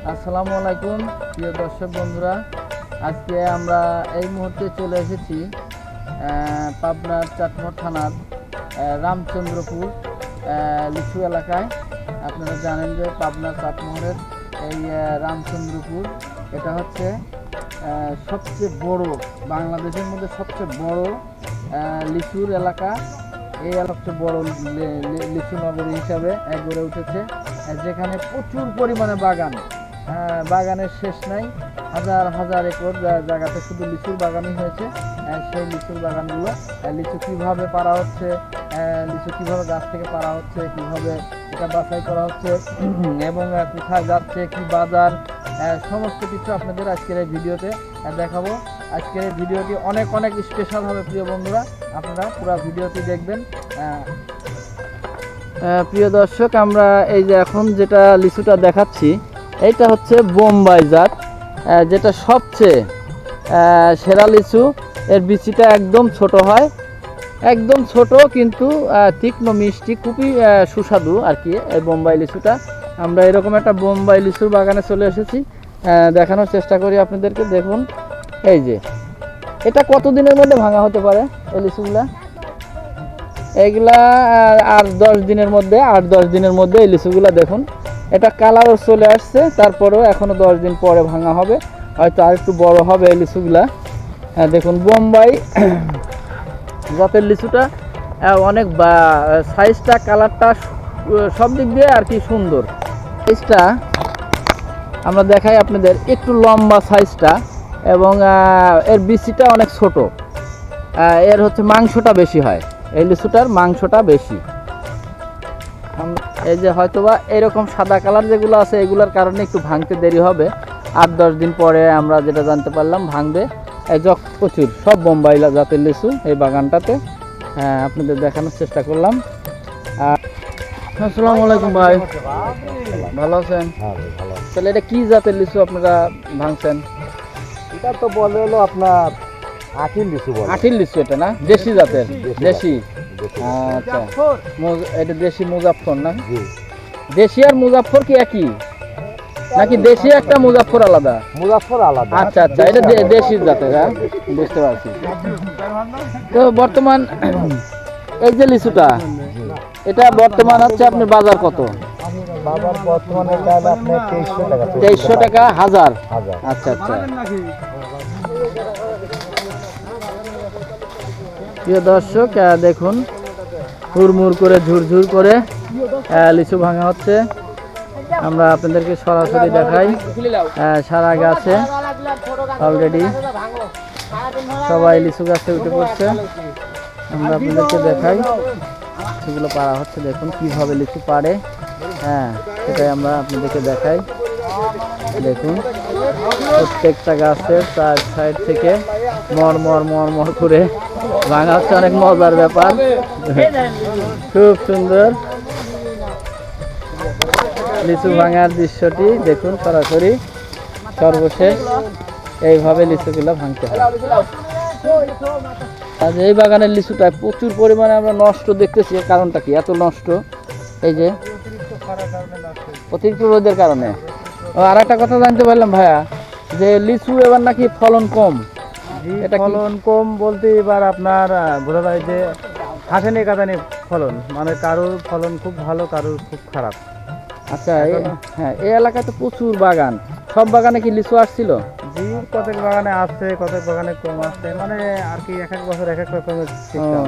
আসসালামু আলাইকুম প্রিয় দর্শক বন্ধুরা, আজকে আমরা এই মুহূর্তে চলে এসেছি পাবনার চাটমোহর থানার রামচন্দ্রপুর লিচু এলাকায়। আপনারা জানেন যে পাবনার চাটমোহরের এই রামচন্দ্রপুর এটা হচ্ছে সবচেয়ে বড়, বাংলাদেশের মধ্যে সবচেয়ে বড় লিচুর এলাকা। এই সবচেয়ে বড় লিচু নগরী হিসাবে গড়ে উঠেছে, যেখানে প্রচুর পরিমাণে বাগানের শেষ নাই। হাজার হাজার একর জায়গাতে শুধু লিচুর বাগানই হয়েছে। সেই লিচুর বাগানগুলো লিচু কীভাবে পাড়া হচ্ছে, লিচু কীভাবে গাছ থেকে পাড়া হচ্ছে, কীভাবে এটা বাছাই করা হচ্ছে এবং কোথায় যাচ্ছে, কি বাজার, সমস্ত কিছু আপনাদের আজকের এই ভিডিওতে দেখাবো। আজকের এই ভিডিওটি অনেক অনেক স্পেশাল হবে প্রিয় বন্ধুরা, আপনারা পুরো ভিডিওটি দেখবেন। প্রিয় দর্শক, আমরা এই যে এখন যেটা লিচুটা দেখাচ্ছি এইটা হচ্ছে বোম্বাই জাত, যেটা সবচেয়ে সেরা লিচু। এর বিচিটা একদম ছোট হয়, একদম ছোট কিন্তু তীক্ষ্ণ মিষ্টি, খুবই সুস্বাদু আর কি এই বোম্বাই লিচুটা। আমরা এরকম একটা বোম্বাই লিচুর বাগানে চলে এসেছি, দেখানোর চেষ্টা করি আপনাদেরকে। দেখুন এই যে এটা কতদিনের মধ্যে ভাঙা হতে পারে এই লিচুগুলা? এইগুলা আর 10 দিনের মধ্যে, 8-10 দিনের মধ্যে এই লিচুগুলা দেখুন এটা কালারও চলে আসছে। তারপরেও এখনও 10 দিন পরে ভাঙা হবে, হয়তো আর একটু বড় হবে এই লিচুগুলা। দেখুন বোম্বাই জাতের লিচুটা অনেক সাইজটা, কালারটা সব দিক দিয়ে আর কি সুন্দর। সাইজটা আমরা দেখাই আপনাদের, একটু লম্বা সাইজটা এবং এর বিচিটা অনেক ছোট। এর হচ্ছে মাংসটা বেশি হয়, এই লিচুটার মাংসটা বেশি। এই যে হয়তোবা এরকম সাদা কালার যেগুলো আছে এগুলোর কারণে একটু ভাঙতে দেরি হবে, 8-10 দিন পরে আমরা যেটা জানতে পারলাম ভাঙবে। এই প্রচুর সব বোম্বাই জাতের লিচু এই বাগানটাতে আপনাদের দেখানোর চেষ্টা করলাম। আসসালামু আলাইকুম ভাই, ভালো আছেন? তাহলে এটা কি জাতের লিচু আপনারা ভাঙছেন? এটা তো বলে হলো আপনার আঠিল লিচু বলে। আঠিল লিচু এটা না, দেশি জাতের? দেশি, আচ্ছা। এটা দেশি মুজাফফর না? দেশি আর মুজাফফর কি একই নাকি দেশি একটা মুজাফফর আলাদা? মুজাফফর আলাদা। আচ্ছা আচ্ছা, এটা দেশি জাতের, হ্যাঁ বুঝতে পারছি। তো বর্তমান এই যে লিচুটা, এটা বর্তমান হচ্ছে আপনার বাজার কত? বাজার বর্তমানে আপনি 2300 টাকা। 2300 টাকা হাজার? আচ্ছা আচ্ছা। প্রিয় দর্শক দেখুন, হুড়মুড় করে ঝুরঝুর করে লিচু ভাঙা হচ্ছে। আমরা আপনাদেরকে সরাসরি দেখাই, সারা গাছে অলরেডি সবাই লিচু গাছে উঠে পড়ছে। আমরা আপনাদেরকে দেখাই সেগুলো পাড়া হচ্ছে, দেখুন কিভাবে লিচু পাড়ে, সেটাই আমরা আপনাদেরকে দেখাই। দেখুন প্রত্যেকটা গাছের চার সাইড থেকে মর করে ভাঙা হচ্ছে, অনেক মজার ব্যাপার, খুব সুন্দর লিচু ভাঙার দৃশ্যটি দেখুন সরাসরি। সর্বশেষ এইভাবে লিচুগুলো ভাঙতে হয়। আজ এই বাগানের লিচুটা প্রচুর পরিমাণে আমরা নষ্ট দেখতেছি, এর কারণটা কি এত নষ্ট? এই যে অতিরিক্ত রোদের কারণে। আর একটা কথা জানতে পারলাম ভাইয়া, যে লিচু এবার নাকি ফলন কম। এটা ফলন কম বলতে এবার আপনার বোঝা যায় যে হাসানি কাটানি ফলন, মানে কারোর ফলন খুব ভালো, কারোর খুব খারাপ। আচ্ছা, হ্যাঁ এই এলাকায় তো প্রচুর বাগান, সব বাগানে কি লিচু আসছিল? জি, কতক বাগানে আসছে, কতক বাগানে কম আসছে, মানে আর কি এক এক বছর এক এক রকমের সিস্টেম।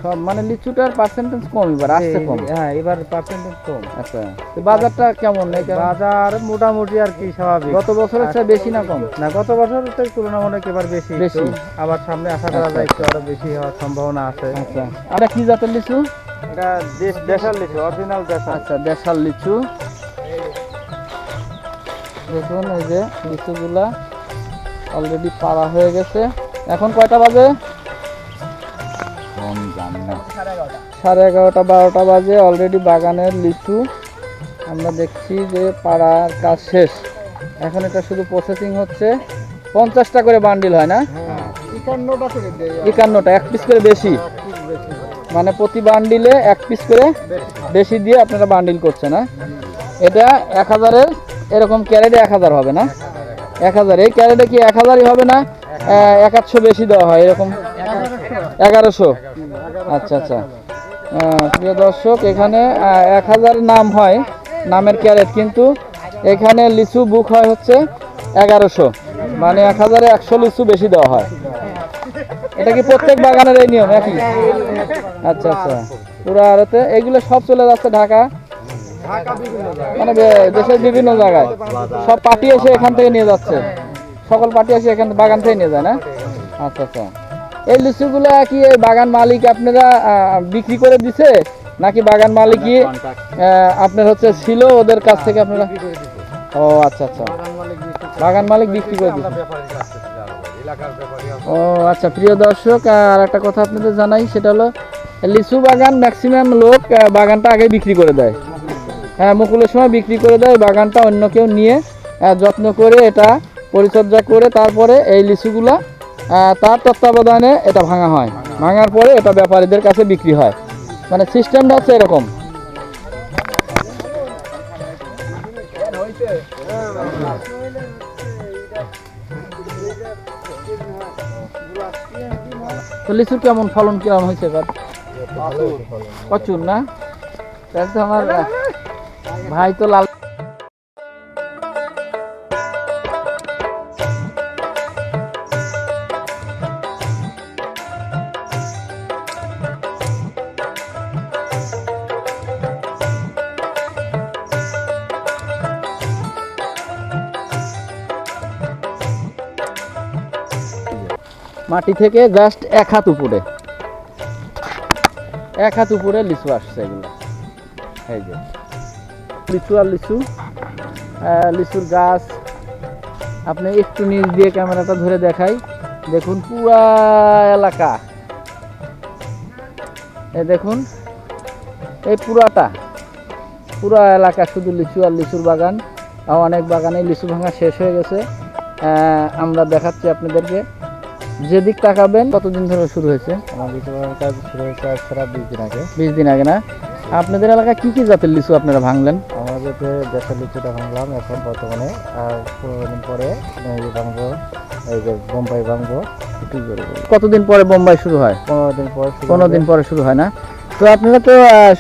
সব মানে লিচুটার পার্সেন্টেজ কম, এবার আসছে কম। হ্যাঁ, এবার পার্সেন্টেজ কম। আচ্ছা, তো বাজারটা কেমন? বাজার মোটামুটি আর কি স্বাভাবিক। গত বছরের চেয়ে বেশি না কম? না, গত বছরের তুলনামূলক এবার বেশি। আবার সামনে আশা করা যায় একটু আরো বেশি হওয়ার সম্ভাবনা আছে। আচ্ছা, এটা কি জাতের লিচু? এটা দেশাল লিচু, অরিজিনাল দেশাল। আচ্ছা, দেশাল লিচু। দেখুন এই যে লিচুগুলা অলরেডি পাড়া হয়ে গেছে। এখন কয়টা বাজে? 11:30 12টা বাজে। অলরেডি বাগানের লিচু আমরা দেখছি যে পাড়ার কাজ শেষ, এখন এটা শুধু প্রসেসিং হচ্ছে। 50টা করে বান্ডিল হয় না? 51টা, 1 পিস করে বেশি, মানে প্রতি বান্ডিলে 1 পিস করে বেশি দিয়ে আপনারা বান্ডিল করছেন না? এটা 1000-এর এরকম ক্যারেটে 1000 হবে না? 1000। এই ক্যারেটে কি 1000ই হবে না 1100 বেশি দেওয়া হয় এরকম? 1100। আচ্ছা আচ্ছা। প্রিয় দর্শক, এখানে 1000 নাম হয়, নামের ক্যারেট, কিন্তু এখানে লিচু বুক হয় হচ্ছে 1100, মানে 1000-এ 100 লিচু বেশি দেওয়া হয়। এটা কি প্রত্যেক বাগানের এই নিয়ম একই? আচ্ছা আচ্ছা। পুরো আড়তে এগুলো সব চলে যাচ্ছে ঢাকা, মানে দেশের বিভিন্ন জায়গায় সব পার্টি এসে এখান থেকে নিয়ে যাচ্ছে, সকল পার্টি এসে এখান বাগান থেকে নিয়ে যায় না? আচ্ছা আচ্ছা। এই লিচুগুলো কি এই বাগান মালিক আপনারা বিক্রি করে দিছে, নাকি বাগান মালিকই আপনার হচ্ছে ছিল ওদের কাছ থেকে আপনারা? ও আচ্ছা আচ্ছা, বাগান মালিক বিক্রি করে দিচ্ছে। ও আচ্ছা। প্রিয় দর্শক, আর একটা কথা আপনাদের জানাই, সেটা হলো লিচু বাগান ম্যাক্সিমাম লোক বাগানটা আগে বিক্রি করে দেয়। হ্যাঁ, মুকুলের সময় বিক্রি করে দেয় বাগানটা, অন্য কেউ নিয়ে যত্ন করে এটা পরিচর্যা করে তারপরে এই লিচুগুলা তার তত্ত্বাবধানে এটা ভাঙা হয়, ভাঙার পরে এটা ব্যাপারীদের কাছে বিক্রি হয়, মানে সিস্টেমটা হচ্ছে এরকম। তো লিচুর কেমন ফলন কেমন হয়েছে এবার? প্রচুর না? তাহলে তো আমার ভাই তো লাল। মাটি থেকে জাস্ট 1 হাত উপরে, 1 হাত উপরে লিচু আসছে এগুলো। এই যে লিচু আর লিচু, লিচুর গাছ আপনি একটু নিচ দিয়ে ক্যামেরাটা ধরে দেখাই, দেখুন পুরা এলাকা, এই দেখুন এই পুরা এলাকা শুধু লিচু আর লিচুর বাগান। অনেক বাগানে লিচু ভাঙা শেষ হয়ে গেছে। আমরা দেখাচ্ছি আপনাদেরকে, যেদিক তাকাবেন। কতদিন ধরে শুরু হয়েছে? আমাদের কাজ শুরু হয়েছে আজ প্রায় 20 দিন আগে। 20 দিন আগে না? আপনাদের এলাকায় কি কি জাতের লিচু আপনারা ভাঙলেন? আমাদের দেশের লিচুটা ভাঙলাম এখন বর্তমানে, আর 15 দিন পরে ভাঙবো, এই যে বোম্বাই ভাঙবো। কতদিন পরে বোম্বাই শুরু হয়? 15 দিন পর। 15 দিন পরে শুরু হয় না? তো আপনারা তো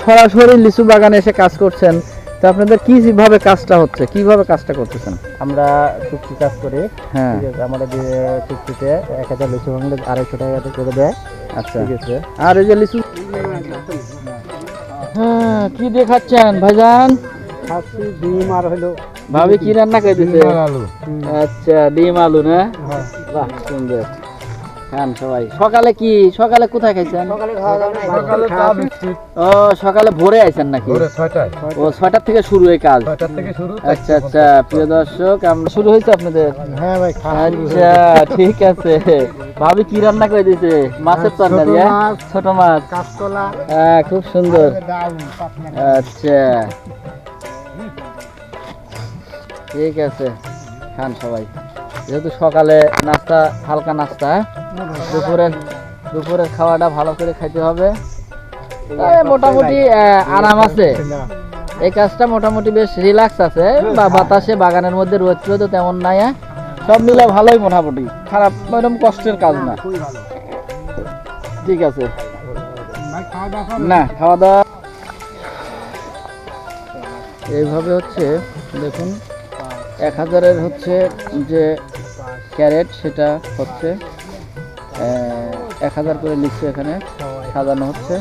সরাসরি লিচু বাগানে এসে কাজ করছেন, তো আপনাদের কিভাবে কাজটা হচ্ছে, কিভাবে কাজটা করতেছেন? আমরা চুক্তি কাজ করি। হ্যাঁ, ঠিক আছে, আমাদের চুক্তিতে 1000 লিচু ভাঙলে 250 টাকা করে দেয়। আচ্ছা। ঠিক আছে। আর এই যে লিচু, হ্যাঁ, কি দেখাচ্ছেন ভাইজান? খাসি ডিম আর হলো ভাবি কি রান্না করে দিছে? আলু। আচ্ছা, ডিম আলু না? বাহ, সুন্দর। খান সবাই। সকালে কোথায় খাইছেন? সকালে চা বিস্কুট। ও, সকালে ভোরে আইছেন নাকি? ভোরে 6টায়। ও, 6টার থেকে শুরু এই কাজ? 6টার থেকে শুরু। আচ্ছা আচ্ছা। প্রিয় দর্শক, আমরা শুরু হয়েছে আপনাদের? হ্যাঁ ভাই, আচ্ছা, ঠিক আছে। ভাবি কি রান্না করে দিয়েছে? মাছের তরকারি? ছোট মাছ, কাঁচকলা। হ্যাঁ, খুব সুন্দর। আচ্ছা, ঠিক আছে, খান সবাই। যেহেতু সকালে নাস্তা, হালকা নাস্তা, দুপুরের খাওয়াটা ভালো করে খাইতে হবে। মোটামুটি আরাম আছে, এই কাজটা মোটামুটি বেশ রিল্যাক্স আছে, বা বাতাসে বাগানের মধ্যে রোদ তো তেমন নাই, সব মিলে ভালোই, মোটামুটি খারাপ এরকম কষ্টের কাজ না। ঠিক আছে, না খাওয়া দাওয়া এইভাবে হচ্ছে। দেখুন 1000-এর হচ্ছে যে ক্যারেট, সেটা হচ্ছে 1000 করে লিচু এখানে সাজানো হচ্ছে।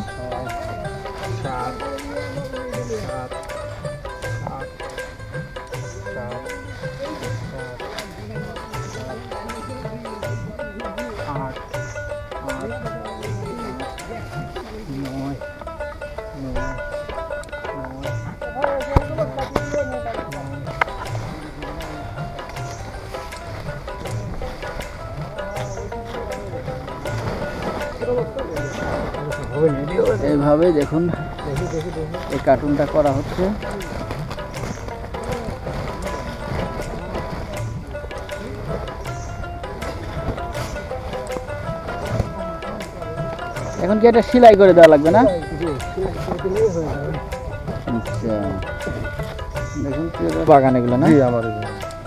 এইভাবে দেখুন এই কার্টুনটা করা হচ্ছে। এখন কি এটা সেলাই করে দেওয়া লাগবে না? আচ্ছা, দেখুন কি বাগান এগুলো না? জি আমার এই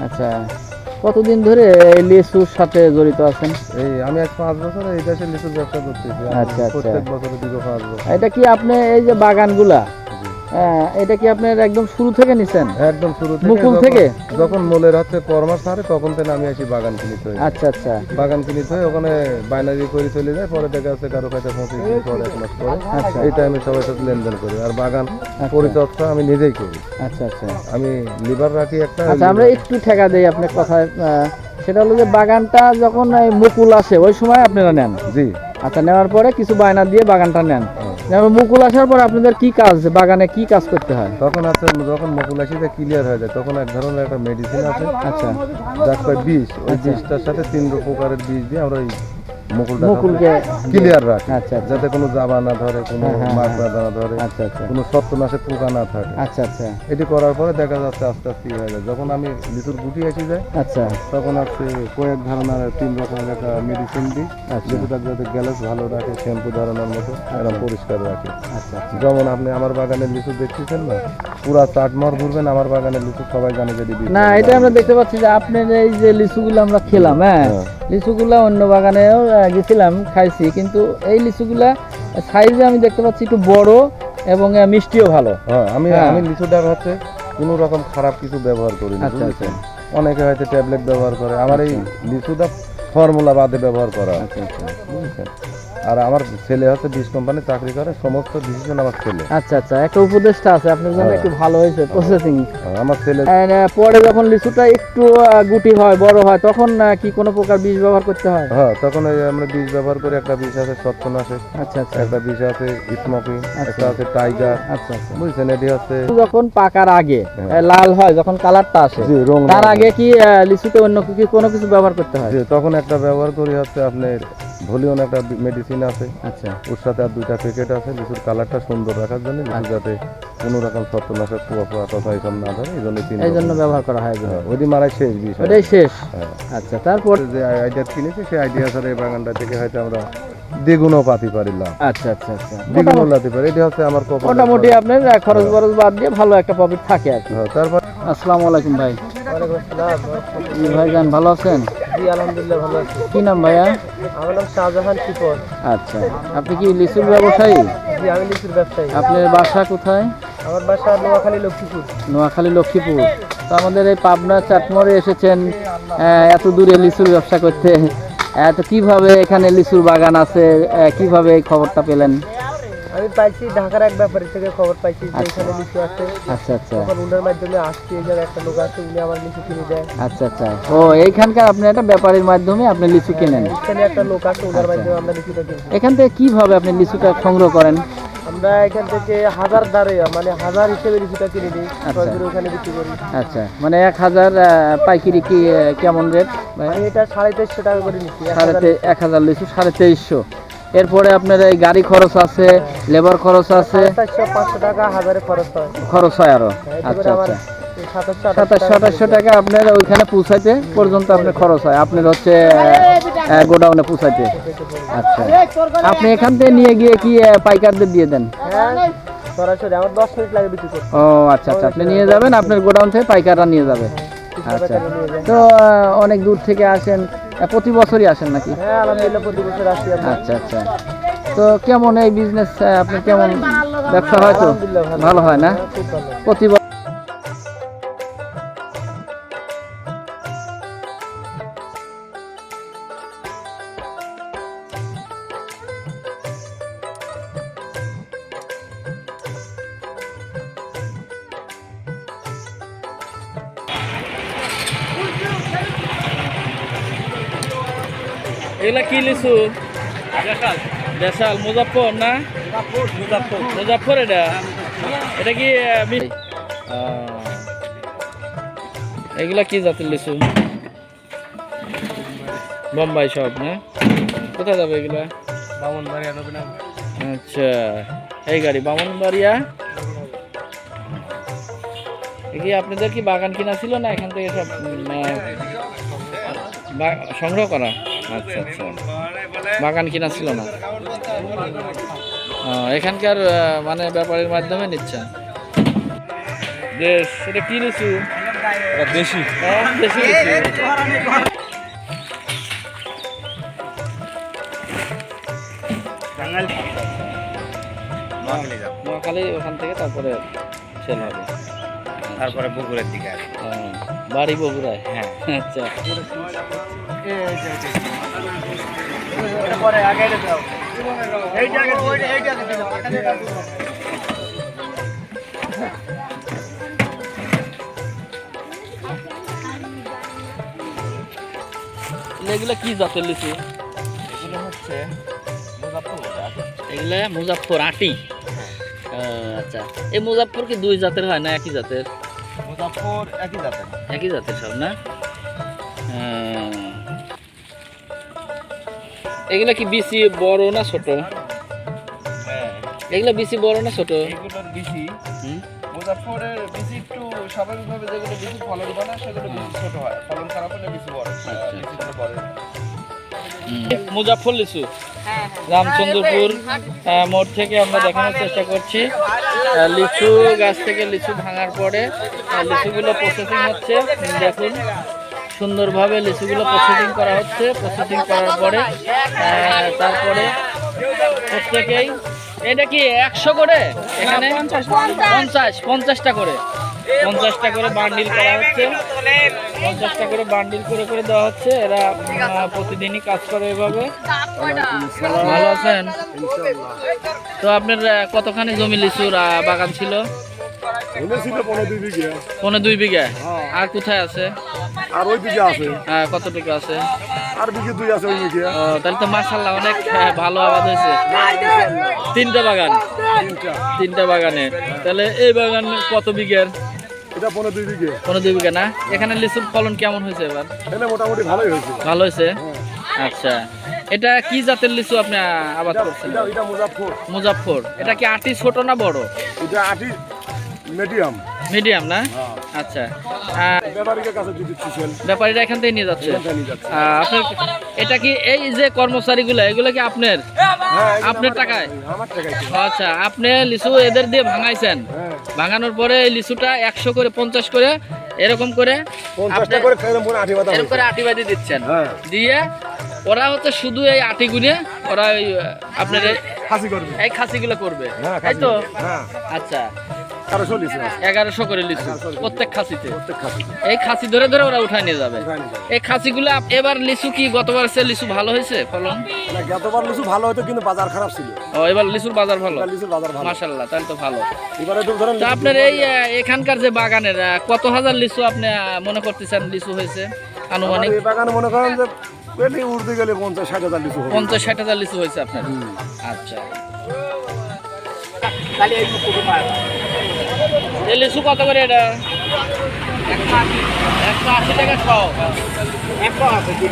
আচ্ছা, কতদিন ধরে এই লিচুর সাথে জড়িত আছেন? আমি আজ 5 বছর এই দেশে লিচুর ব্যবসা করতেছি। আচ্ছা, আচ্ছা। প্রত্যেক বছরে 5 বছর। এটা কি আপনি এই যে বাগানগুলা, এটা কি আপনার একদম শুরু থেকে নিছেন? একদম শুরু থেকে মুকুল থেকে? যখন মোলের হাতে পরামর্শ ছাড়ে তখন থেকে আমি আসি বাগান কিনিতে হই। আচ্ছা আচ্ছা বাগান কিনিতে হই, ওখানে বাইনারি করে চলে যায়, পরে দেখা যাচ্ছে কারো কাছে 25 দিন পরে 1 মাস পরে। আচ্ছা। এই টাইমে সবার সাথে লেনদেন করি। আর বাগান আচ্ছা। পরিচর্যা আমি নিজেই করি। আচ্ছা আচ্ছা আমি লিভার রাখি একটা। আচ্ছা, আমরা একটু ঠেকা দেই আপনার কথায়। সেটা হলো যে বাগানটা যখন এই মুকুল আসে ওই সময় আপনারা নেন? জি। আচ্ছা, নেওয়ার পরে কিছু বায়না দিয়ে বাগানটা নেন। যেমন মুকুল আসার পর আপনাদের কি কাজ, বাগানে কি কাজ করতে হয়? তখন আছে যখন মুকুল আসিতে ক্লিয়ার হয়ে যায় তখন এক ধরনের একটা মেডিসিন আছে। আচ্ছা, যার কয় বিষ, ওই আচ্ছা। বিষটার সাথে 3 প্রকারের বিষ দিয়ে আমরা ওই মুকুলকে ক্লিয়ার রাখি। আচ্ছা আচ্ছা যাতে কোনো জাবা না ধরে, কোনো হ্যাঁ, হ্যাঁ, মাকড়া না ধরে, আচ্ছা আচ্ছা কোনো ছত্রনাশক পোকা না থাকে। আচ্ছা আচ্ছা এটি করার পরে দেখা যাচ্ছে আস্তে আস্তে হয়ে যায়। যখন আমি লিচুর গুটি এসে যায় আচ্ছা তখন আছে কয়েক ধরনের 3 রকমের একটা মেডিসিন দিই, আচ্ছা। যেটা যাতে গ্যালাস ভালো রাখে, শ্যাম্পু ধরানোর মতো এরকম পরিষ্কার রাখে। আচ্ছা আচ্ছা যেমন আপনি আমার বাগানের লিচু দেখতেছেন না, পুরা চাটমর ঘুরবেন, আমার বাগানের লিচু সবাই জানে যে এটি না, এটা আমরা দেখতে পাচ্ছি যে আপনার এই যে লিচুগুলো আমরা খেলাম, হ্যাঁ, হ্যাঁ। লিচুগুলা অন্য বাগানেও গেছিলাম, খাইছি, কিন্তু এই লিচুগুলা সাইজে আমি দেখতে পাচ্ছি একটু বড় এবং মিষ্টিও ভালো। হ্যাঁ, আমি হ্যাঁ। আমি লিচুটা হচ্ছে কোনো রকম খারাপ কিছু ব্যবহার করি না। আচ্ছা আচ্ছা অনেকে হয়তো ট্যাবলেট ব্যবহার করে, আমার এই লিচুটা ফর্মুলা বাদে ব্যবহার করা হয়। আচ্ছা আচ্ছা বুঝছেন? আর আমার ছেলে হচ্ছে 20 কোম্পানি চাকরি করে, সমস্ত ডিসিশন আমার ছেলে। আচ্ছা আচ্ছা একটা উপদেশটা আছে আপনার জন্য, হ্যাঁ। একটু ভালো হয়েছে প্রসেসিং। আমার ছেলে পরে যখন লিচুটা একটু গুটি হয়, বড় হয়, তখন কি কোনো প্রকার বীজ ব্যবহার করতে হয়? হ্যাঁ, তখন ওই আমরা বীজ ব্যবহার করি। একটা বীজ আছে ছত্রনাশক, আচ্ছা আচ্ছা একটা বীজ আছে স্মোকিং, আচ্ছা। একটা আছে টাইগার। আচ্ছা আচ্ছা বুঝছেন? এটি হচ্ছে যখন পাকার আগে হ্যাঁ। লাল হয়, যখন কালারটা আসে, জি, রং তার লাল আগে কি লিচুতে অন্য কোনো কিছু ব্যবহার করতে হয়? যে তখন একটা ব্যবহার করি হচ্ছে আপনার ভলিউন একটা মেডিসিন আছে, আচ্ছা ওর সাথে আর 2টা প্যাকেট আছে লিচুর কালারটা সুন্দর রাখার জন্য, লিচু যাতে কোনো রকম ছত্রনাশক পোকা কথা এইসব না ধরে, এই জন্য এই জন্য ব্যবহার করা হয় এগুলো। ওইটি মারাই শেষ বিষয়। ওটাই শেষ। হ্যাঁ। আচ্ছা, তারপর যে আইডিয়া কিনেছি সেই আইডিয়া ছাড়া এই বাগানটা থেকে হয়তো আমরা দ্বিগুণও পাতি পারিলাম, আচ্ছা আচ্ছা আচ্ছা দ্বিগুণও লাতে পারি। এটি হচ্ছে আমার কপাল। মোটামুটি আপনার খরচ বরচ বাদ দিয়ে ভালো একটা প্রফিট থাকে আর কি। তারপর আসসালামু আলাইকুম ভাই। জি ভাইজান, ভালো আছেন? জি আলহামদুলিল্লাহ ভালো আছি। কি নাম ভাইয়া? আমার নাম শাহজাহান শিপন। আচ্ছা, আপনি কি লিচুর ব্যবসায়ী? জি আমি লিচুর ব্যবসায়ী। আপনার বাসা কোথায়? আমার বাসা নোয়াখালী লক্ষ্মীপুর। নোয়াখালী লক্ষ্মীপুর। তো আমাদের এই পাবনা চাটমোড়ে এসেছেন এত দূরে লিচুর ব্যবসা করতে, তো কিভাবে এখানে লিচুর বাগান আছে, কিভাবে এই খবরটা পেলেন? আমি পাইছি ঢাকার এক ব্যাপারী থেকে খবর পাইছি যে আচ্ছা। এখানে লিচু আছে। আচ্ছা আচ্ছা তখন উনার মাধ্যমে আসছি, এই জায়গায় একটা লোক আছে, উনি আমার লিচু কিনে দেয়। আচ্ছা আচ্ছা ও এইখানকার আপনি একটা ব্যাপারীর মাধ্যমে আপনি লিচু কেনেন? এখানে একটা লোক আছে, উনার আচ্ছা। মাধ্যমে আমরা লিচুটা কিনছি। এখান থেকে কিভাবে আপনি লিচুটা সংগ্রহ করেন? আমরা এখান থেকে হাজার দারে মানে হাজার হিসেবে লিচুটা কিনে দিই, আচ্ছা। সরাসরি ওখানে বিক্রি করি। আচ্ছা, মানে 1000 পাইকারি কি কেমন রেট ভাই? আমি এটা 2350 টাকা করে নিচ্ছি। 1000 লিচু 2350। এরপরে আপনার এই গাড়ি খরচ আছে, লেবার খরচ আছে, 500 টাকা হাজারে খরচ হয়। খরচ হয় আরো। আচ্ছা আচ্ছা 2700-2800 টাকা আপনার ওইখানে পৌঁছাইতে পর্যন্ত আপনার খরচ হয়, আপনার হচ্ছে গোডাউনে পৌঁছাইতে। আচ্ছা, আপনি এখান থেকে নিয়ে গিয়ে কি পাইকারদের দিয়ে দেন? হ্যাঁ, সরাসরি আমার 10 মিনিট লাগে বিক্রি করতে। ও আচ্ছা আচ্ছা, আপনি নিয়ে যাবেন, আপনার গোডাউন থেকে পাইকাররা নিয়ে যাবে। আচ্ছা, তো অনেক দূর থেকে আসেন, প্রতি বছরই আসেন নাকি? হ্যাঁ আলহামদুলিল্লাহ প্রতি বছর আসি আমরা। আচ্ছা আচ্ছা, তো কেমন এই বিজনেস, আপনার কেমন ব্যবসা হয়? তো আলহামদুলিল্লাহ ভালো হয় না? হ্যাঁ, খুব ভালো। প্রতি এগুলা কি লিচু? দেশাল মুজাফর না? মুজাফর এটা কি এগুলা কি জাতের লিচু? বোম্বাই সব না? কোথায় যাবে এগুলা? বামনবাড়িয়া নবীনগর। আচ্ছা, এই গাড়ি বামনবাড়িয়া। কি আপনাদের কি বাগান কিনা ছিল না এখান থেকে সব সংগ্রহ করা? আচ্ছা আচ্ছা, বাগান কিনা ছিল না, এখানকার মানে ব্যাপারের মাধ্যমে নিচ্ছেন। দেশ এটা কি লিচু? দেশি দেশি লিচু। নোয়াখালী ওখান থেকে তারপরে সেল হবে, তারপরে বগুড়ার দিকে আসে। বাড়ি বগুড়ায়। হ্যাঁ আচ্ছা, এগুলো কি জাতের লিচু? এগুলো হচ্ছে মুজাফফর। এগুলা মুজাফফর আটি। আচ্ছা, এই মুজাফফর কি দুই জাতের হয় না একই জাতের? মুজাফফর একই জাতের। একই জাতের সব না? এগুলা কি বেশি বড় না ছোট? হ্যাঁ, এগুলা বেশি বড় না ছোট? এগুলোর বেশি হুম? মুজাফফরের বেশি একটু স্বাভাবিকভাবে যেগুলো বেশি ফলন হয় না সেগুলো বেশি ছোট হয়, ফলন খারাপ হলে বেশি বড় আচ্ছা। বেশিগুলো বড়। মুজাফফর লিচু রামচন্দ্রপুর মোড় থেকে আমরা দেখানোর চেষ্টা করছি। লিচু গাছ থেকে লিচু ভাঙার পরে লিচুগুলো প্রসেসিং হচ্ছে। দেখুন সুন্দরভাবে লিচুগুলো প্রসেসিং করা হচ্ছে। প্রসেসিং করার পরে তারপরে প্রত্যেকেই এটা কি 100 করে এখানে 50টা করে 50টা করে বান্ডিল করা হচ্ছে। 50টা করে বান্ডিল করে করে দেওয়া হচ্ছে। এরা প্রতিদিনই কাজ করে এভাবে। ভালো আছেন? তো আপনার কতখানি জমি লিচুর বাগান ছিল? ছিল 15-2 বিঘা। 15-2 বিঘা। আর কোথায় আছে? আর ওই দিকে আছে, কতটুকু আছে? আর বিঘে 2 আছে ওই দিকে। তাহলে তো মাশাআল্লাহ অনেক ভালো আবাদ হয়েছে। 3টা বাগান, 3টা বাগানে। তাহলে এই বাগান কত বিঘার? এটা 15-2 বিঘে। 15-2 বিঘা না? এখানে লিচুর ফলন কেমন হয়েছে এবার? এটা মোটামুটি ভালোই হয়েছে। ভালো হয়েছে। আচ্ছা, এটা কি জাতের লিচু আপনি আবাদ করছেন? এটা মুজাফফর। মুজাফফর। এটা কি আটি ছোট না বড়? এটা আটি মিডিয়াম। মিডিয়াম না? আচ্ছা, ব্যাপারীদের কাছে যদি দিচ্ছেন, ব্যাপারীরা এখান থেকে নিয়ে যাচ্ছে। এখানটা নিয়ে যাচ্ছে। আপনার এটা কি এই যে কর্মচারীগুলো এগুলো কি আপনার? হ্যাঁ, এগুলো আপনার আমার টাকায়? আমার টাকায়। আচ্ছা, আপনি লিচু এদের দিয়ে ভাঙাইছেন। হ্যাঁ, ভাঙানোর পরে এই লিচুটা 100 করে 50 করে এরকম করে 50টা করে ফেরম করে আটি বাঁধা এরকম হয়েছে। করে আটি বাঁধি দিচ্ছেন। হ্যাঁ, দিয়ে ওরা হচ্ছে শুধু এই আটি গুনে ওরা ওই আপনার খাসি করবে। এই খাসিগুলো করবে, হ্যাঁ, তাই তো? হ্যাঁ, আচ্ছা, 1300 লিচু আছে 1100 করে লিচু প্রত্যেক খাসিতে। প্রত্যেক খাসি। এই খাসি ধরে ধরে ওরা উঠায় নিয়ে যাবে। ওখানে যাবে। এই খাসিগুলো এবার লিচু কি গতবার সে লিচু ভালো হয়েছে ফলন? না, গতবার লিচু ভালো হতো কিন্তু বাজার খারাপ ছিল। ও, এবার লিচুর বাজার ভালো। এবার লিচুর বাজার ভালো। মাশাআল্লাহ, তাহলে তো ভালো। এবারে তো ধরেন তা আপনার এই এখানকার যে বাগানের কত হাজার লিচু আপনি মনে করতেছেন লিচু হয়েছে আনুমানিক? এই বাগানে মনে করেন যে পেলি উড়তে গেলে 50-60 হাজার লিচু হবে। 50-60 হাজার লিচু হয়েছে আপনার। আচ্ছা, এই লিচু কত করে এটা? 180 টাকা খাও।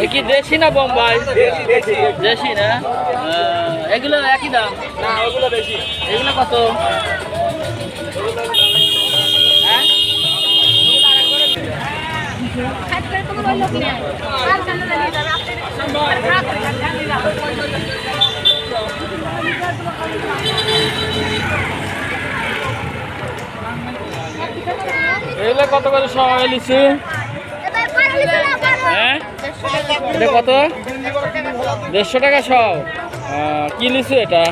এ কি দেশি না বোম্বাই? দেশি না? এগুলো একই দাম না? ওগুলো বেশি। এগুলো কত? হ্যাঁ, এগুলো কত করে সময় লিচু? হ্যাঁ, এটা কত? 150 টাকা সব। কি লিচু এটা?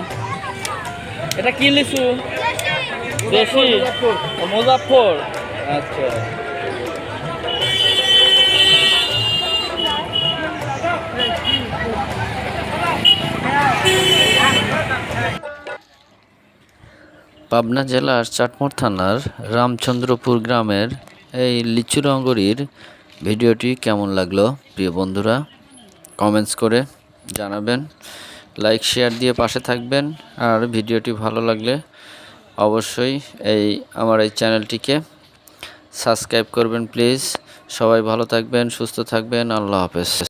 এটা কি লিচু? দেশি? মুজাফফর। আচ্ছা, পাবনা জেলার চাটমোড় থানার রামচন্দ্রপুর গ্রামের এই লিচু নগরীর ভিডিওটি কেমন লাগলো প্রিয় বন্ধুরা কমেন্টস করে জানাবেন, লাইক শেয়ার দিয়ে পাশে থাকবেন। আর ভিডিওটি ভালো লাগলে অবশ্যই আমার এই চ্যানেলটিকে সাবস্ক্রাইব করবেন প্লিজ। সবাই ভালো থাকবেন, সুস্থ থাকবেন। আল্লাহ হাফেজ।